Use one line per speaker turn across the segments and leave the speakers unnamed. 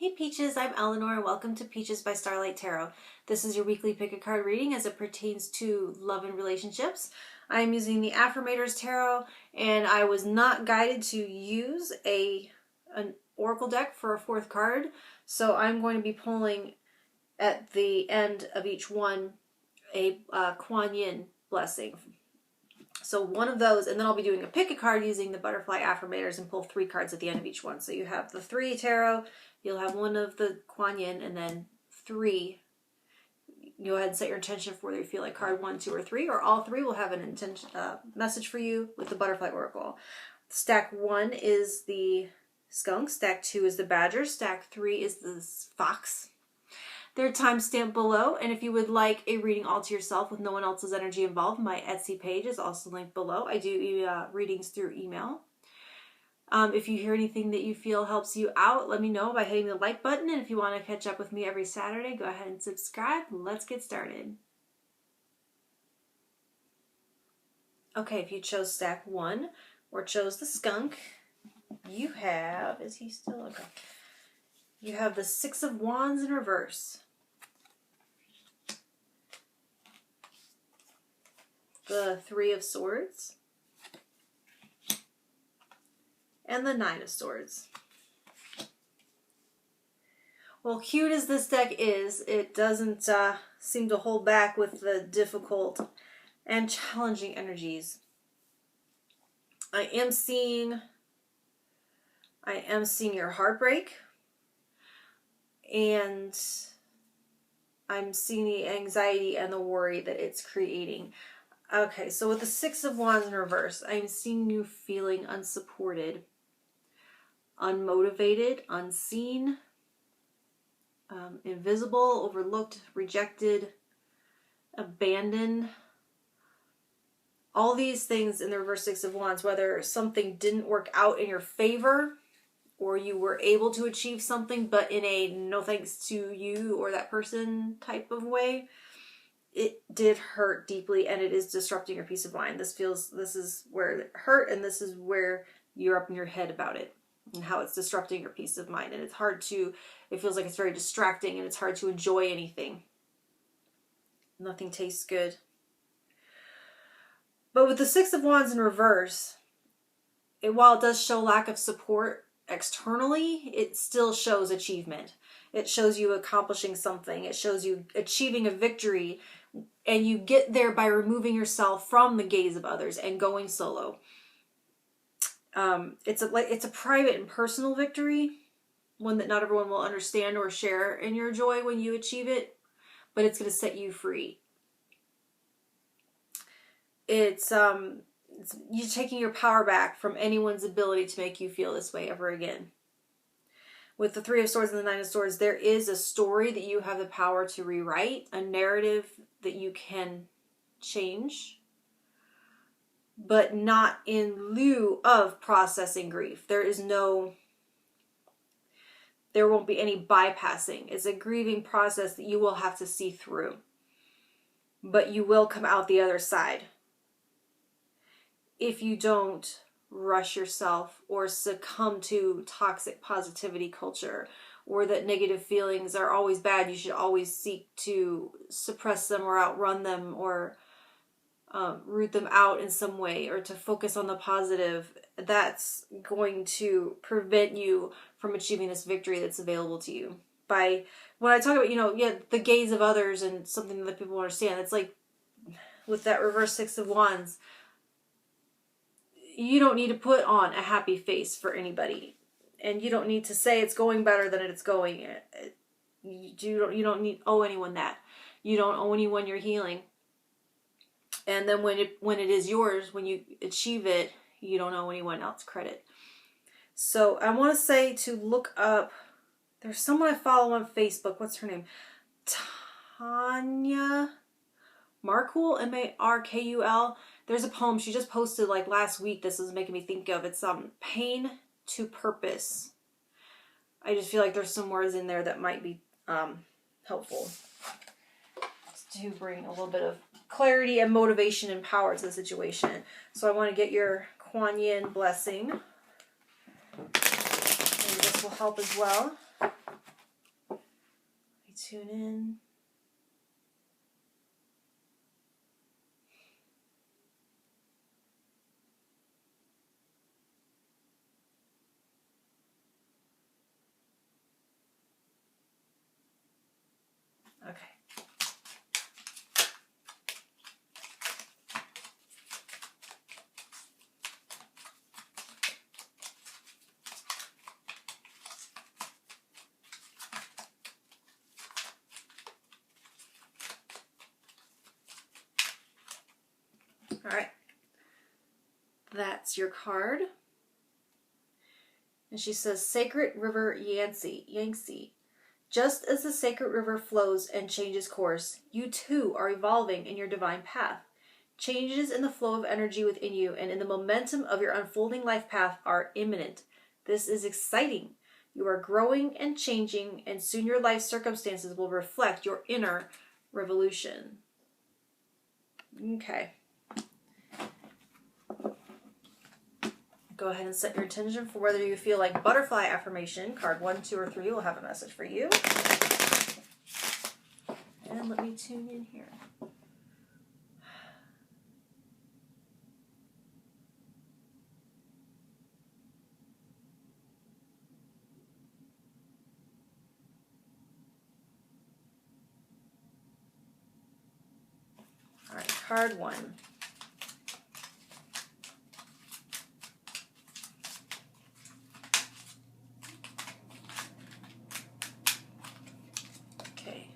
Hey Peaches, I'm Eleanor and welcome to Peaches by Starlight Tarot. This is your weekly pick a card reading as it pertains to love and relationships. I'm using the Affirmators Tarot and I was not guided to use an oracle deck for a fourth card. So I'm going to be pulling at the end of each one a Kuan blessing. So one of those, and then I'll be doing a pick a card using the butterfly affirmators and pull 3 cards at the end of each one. So you have the 3 tarot, you'll have one of the Kuan Yin, and then 3. Go ahead and set your intention for whether you feel like card 1, 2, or 3, or all 3 will have an intention message for you with the butterfly oracle. Stack 1 is the skunk, stack 2 is the badger, stack 3 is the fox. They're timestamped below, and if you would like a reading all to yourself with no one else's energy involved, my Etsy page is also linked below. I do readings through email. If you hear anything that you feel helps you out, let me know by hitting the like button, and if you want to catch up with me every Saturday, go ahead and subscribe. Let's get started. Okay, if you chose stack 1 or chose the skunk, you have, is he still? Okay. You have the 6 of Wands in reverse. The 3 of Swords. And the 9 of Swords. Well, cute as this deck is, it doesn't seem to hold back with the difficult and challenging energies. I am seeing your heartbreak. And I'm seeing the anxiety and the worry that it's creating. Okay, so with the 6 of Wands in reverse, I'm seeing you feeling unsupported, unmotivated, unseen, invisible, overlooked, rejected, abandoned. All these things in the reverse 6 of Wands, whether something didn't work out in your favor, or you were able to achieve something, but in a no thanks to you or that person type of way, it did hurt deeply and it is disrupting your peace of mind. This is where it hurt, and this is where you're up in your head about it and how it's disrupting your peace of mind. And it feels like it's very distracting and it's hard to enjoy anything. Nothing tastes good. But with the 6 of Wands in reverse, while it does show lack of support externally, it still shows achievement. It shows you accomplishing something. It shows you achieving a victory, and you get there by removing yourself from the gaze of others and going solo. It's a private and personal victory, one that not everyone will understand or share in your joy when you achieve it, but it's going to set you free. It's you taking your power back from anyone's ability to make you feel this way ever again. With the 3 of Swords and the 9 of Swords, there is a story that you have the power to rewrite, a narrative that you can change, but not in lieu of processing grief. There won't be any bypassing. It's a grieving process that you will have to see through, but you will come out the other side. If you don't rush yourself or succumb to toxic positivity culture, or that negative feelings are always bad, you should always seek to suppress them or outrun them or root them out in some way, or to focus on the positive, that's going to prevent you from achieving this victory that's available to you. When I talk about, the gaze of others and something that people understand, it's like with that reverse 6 of Wands, you don't need to put on a happy face for anybody. And you don't need to say it's going better than it's going. You don't owe anyone that. You don't owe anyone your healing. And then when it is yours, when you achieve it, you don't owe anyone else credit. So I want to say to look up, there's someone I follow on Facebook. What's her name? Tanya Markul, Markul. There's a poem she just posted like last week. This is making me think of. It's Pain to Purpose. I just feel like there's some words in there that might be helpful to bring a little bit of clarity and motivation and power to the situation. So I want to get your Kuan Yin blessing. Maybe this will help as well. tune in. Okay. All right. That's your card. And she says, Sacred River Yangtze. Just as the sacred river flows and changes course, you too are evolving in your divine path. Changes in the flow of energy within you and in the momentum of your unfolding life path are imminent. This is exciting. You are growing and changing, and soon your life circumstances will reflect your inner revolution. Okay. Go ahead and set your intention for whether you feel like butterfly affirmation. Card 1, 2, or 3 will have a message for you. And let me tune in here. All right, card 1.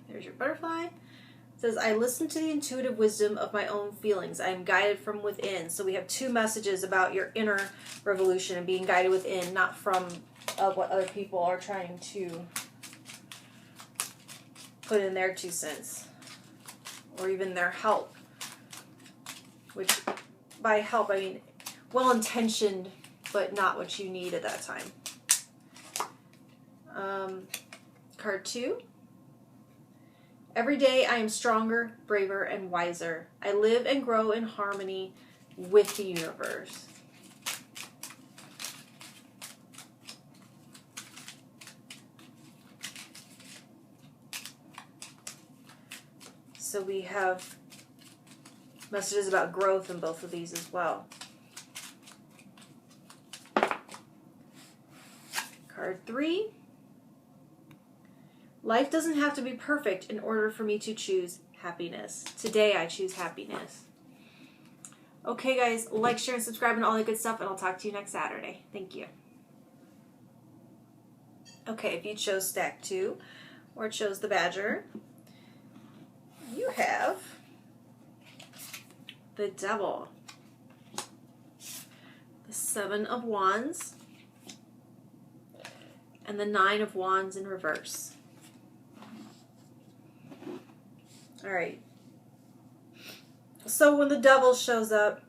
There's your butterfly. It says, I listen to the intuitive wisdom of my own feelings. I am guided from within. So we have 2 messages about your inner revolution and being guided within, not from what other people are trying to put in their 2 cents or even their help. Which, by help, I mean well-intentioned, but not what you need at that time. Card 2. Every day I am stronger, braver, and wiser. I live and grow in harmony with the universe. So we have messages about growth in both of these as well. Card 3. Life doesn't have to be perfect in order for me to choose happiness. Today I choose happiness. Okay guys, like, share, and subscribe and all that good stuff, and I'll talk to you next Saturday. Thank you. Okay, if you chose stack 2 or chose the Badger, you have the Devil, the 7 of Wands, and the 9 of Wands in reverse. All right. So when the Devil shows up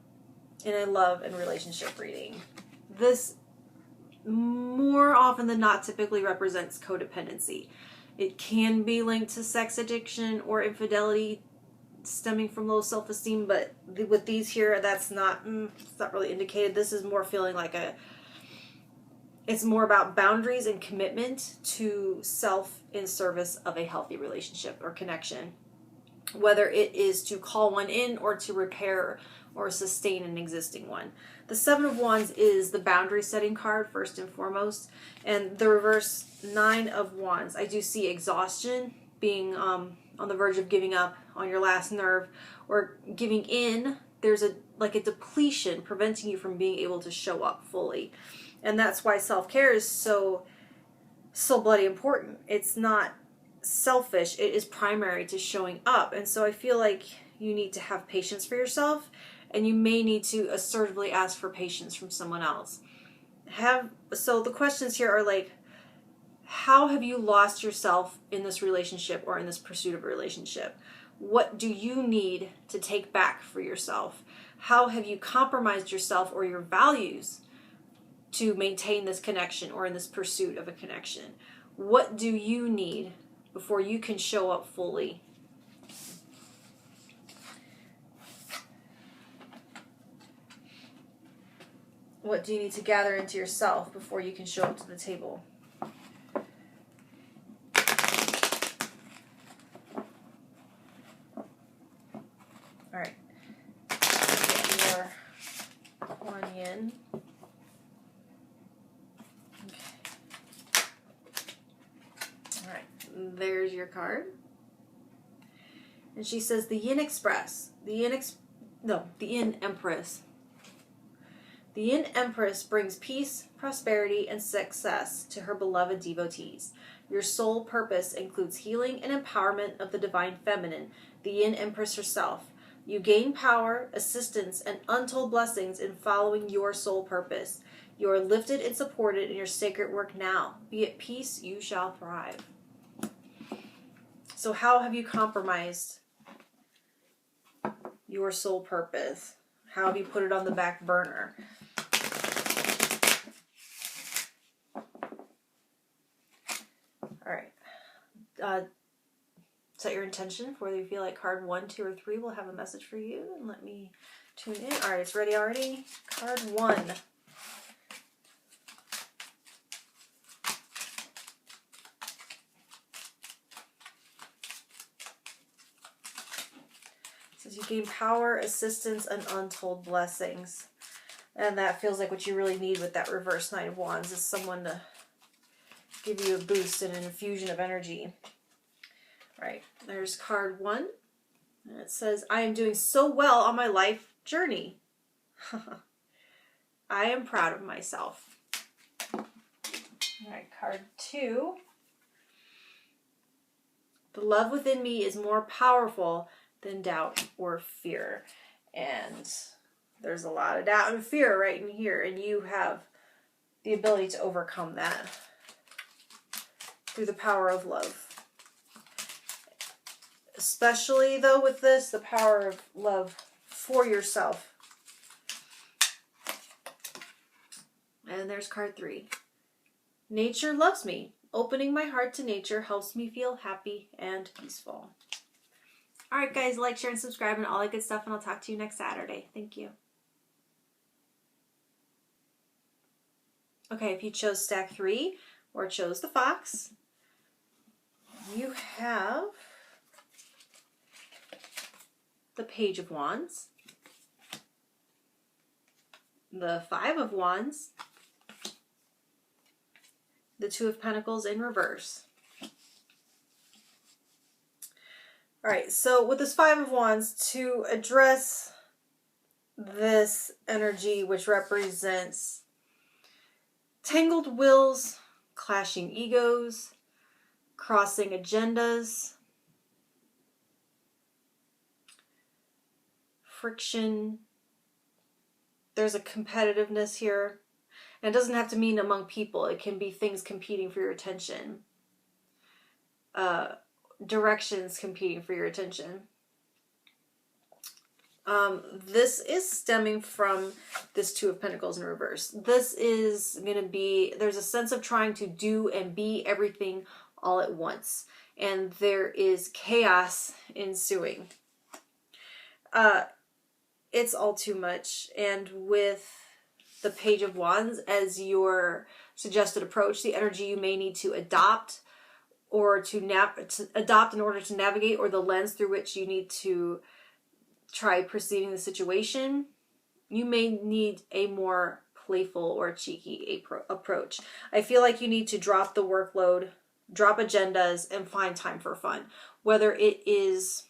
in a love and relationship reading, this more often than not typically represents codependency. It can be linked to sex addiction or infidelity stemming from low self-esteem, but with these here, that's not, it's not really indicated. This is more feeling like it's more about boundaries and commitment to self in service of a healthy relationship or connection. Whether it is to call one in or to repair or sustain an existing one. The 7 of Wands is the boundary setting card first and foremost, and the reverse 9 of Wands. I do see exhaustion, being on the verge of giving up on your last nerve or giving in. There's a depletion preventing you from being able to show up fully, and that's why self-care is so bloody important. It's not selfish, it is primary to showing up. And so I feel like you need to have patience for yourself, and you may need to assertively ask for patience from someone else. So the questions here are like, how have you lost yourself in this relationship or in this pursuit of a relationship? What do you need to take back for yourself? How have you compromised yourself or your values to maintain this connection or in this pursuit of a connection? What do you need before you can show up fully? What do you need to gather into yourself before you can show up to the table? All right. Get your Kuan Yin. Okay. All right. There's your card. And she says the Yin Express. The Yin Empress. The Yin Empress brings peace, prosperity, and success to her beloved devotees. Your sole purpose includes healing and empowerment of the divine feminine, the Yin Empress herself. You gain power, assistance, and untold blessings in following your sole purpose. You are lifted and supported in your sacred work now. Be at peace, you shall thrive. So how have you compromised your sole purpose? How have you put it on the back burner? All right. Set your intention for whether you feel like card 1, 2, or 3 will have a message for you. And let me tune in. All right, it's ready already. Card 1. It says you gain power, assistance, and untold blessings. And that feels like what you really need with that reverse Knight of Wands is someone to give you a boost and an infusion of energy. Right, there's card 1. And it says, I am doing so well on my life journey. I am proud of myself. All right, card 2. The love within me is more powerful than doubt or fear. And there's a lot of doubt and fear right in here. And you have the ability to overcome that through the power of love. Especially, though, with this, the power of love for yourself. And there's card 3. Nature loves me. Opening my heart to nature helps me feel happy and peaceful. All right, guys, like, share, and subscribe, and all that good stuff, and I'll talk to you next Saturday. Thank you. Okay, if you chose stack 3 or chose the fox, you have the Page of Wands, the 5 of Wands, the 2 of Pentacles in reverse. All right, so with this 5 of Wands, to address this energy, which represents tangled wills, clashing egos, crossing agendas, friction. There's a competitiveness here. And it doesn't have to mean among people. It can be things competing for your attention. Directions competing for your attention. This is stemming from this 2 of Pentacles in reverse. This is going to be, there's a sense of trying to do and be everything all at once. And there is chaos ensuing. It's all too much. And with the Page of Wands as your suggested approach, the energy you may need to adopt or to adopt in order to navigate, or the lens through which you need to try perceiving the situation, you may need a more playful or cheeky approach. I feel like you need to drop the workload, drop agendas, and find time for fun. Whether it's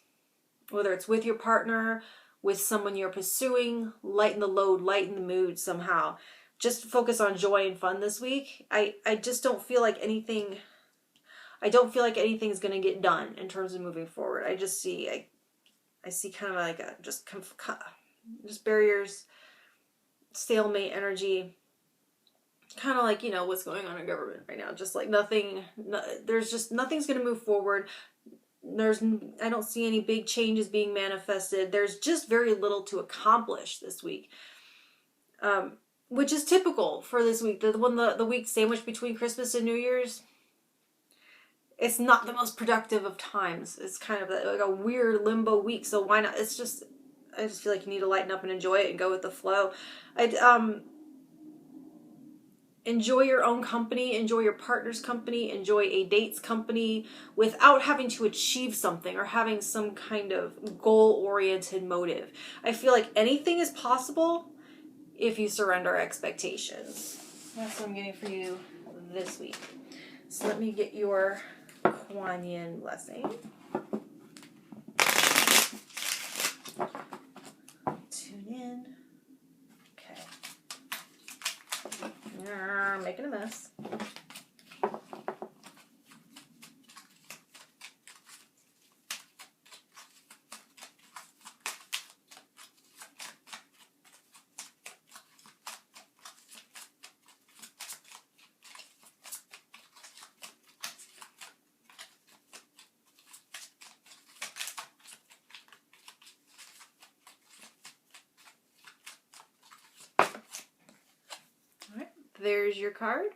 with your partner, with someone you're pursuing, lighten the load, lighten the mood somehow. Just focus on joy and fun this week. I just don't feel like anything, I don't feel like anything's going to get done in terms of moving forward. I just see, I see kind of like just barriers, stalemate energy, kind of like, you know, what's going on in government right now. Just like nothing's going to move forward. I don't see any big changes being manifested. There's just very little to accomplish this week, which is typical for this week. The week sandwiched between Christmas and New Year's, it's not the most productive of times. It's kind of like a weird limbo week. So why not? I just feel like you need to lighten up and enjoy it and go with the flow. enjoy your own company, enjoy your partner's company, enjoy a date's company without having to achieve something or having some kind of goal-oriented motive. I feel like anything is possible if you surrender expectations. That's what I'm getting for you this week. So let me get your Kuan Yin blessing. Tune in. Okay. I'm making a mess. There's your card.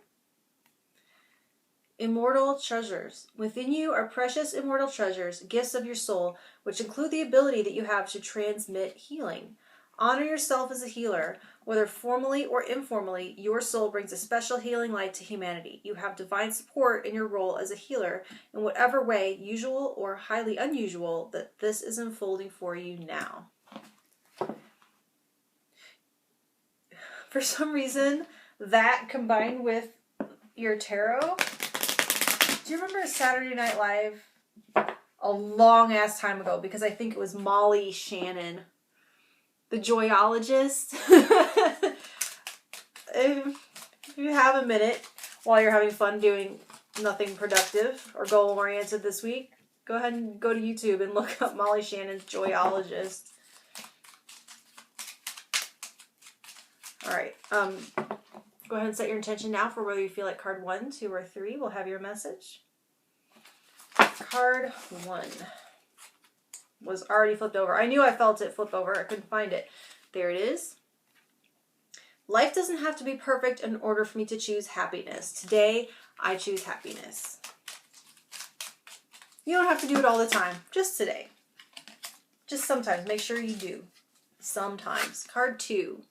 Immortal treasures. Within you are precious immortal treasures, gifts of your soul, which include the ability that you have to transmit healing. Honor yourself as a healer. Whether formally or informally, your soul brings a special healing light to humanity. You have divine support in your role as a healer in whatever way, usual or highly unusual, that this is unfolding for you now. For some reason, that combined with your tarot. Do you remember Saturday Night Live? A long ass time ago, because I think it was Molly Shannon, the joyologist. If you have a minute while you're having fun doing nothing productive or goal oriented this week, go ahead and go to YouTube and look up Molly Shannon's joyologist. All right. Go ahead and set your intention now for whether you feel like card 1, 2, or 3 will have your message. Card 1 was already flipped over. I knew I felt it flip over. I couldn't find it. There it is. Life doesn't have to be perfect in order for me to choose happiness. Today, I choose happiness. You don't have to do it all the time. Just today. Just sometimes. Make sure you do. Sometimes. Card 2.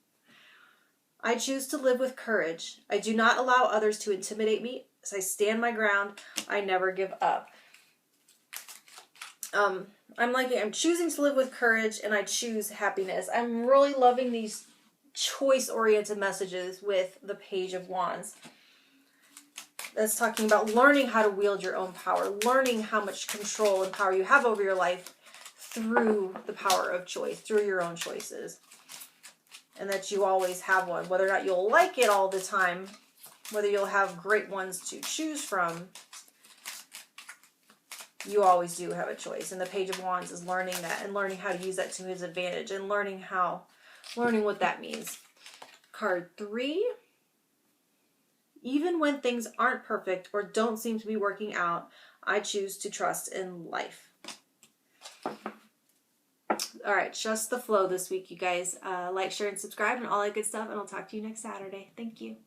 I choose to live with courage. I do not allow others to intimidate me. As I stand my ground, I never give up. I'm choosing to live with courage, and I choose happiness. I'm really loving these choice-oriented messages with the Page of Wands. That's talking about learning how to wield your own power, learning how much control and power you have over your life through the power of choice, through your own choices. And that you always have one. Whether or not you'll like it all the time, whether you'll have great ones to choose from, you always do have a choice. And the Page of Wands is learning that and learning how to use that to his advantage and learning what that means. Card 3. Even when things aren't perfect or don't seem to be working out, I choose to trust in life. All right, trust the flow this week, you guys. Like, share, and subscribe and all that good stuff, and I'll talk to you next Saturday. Thank you.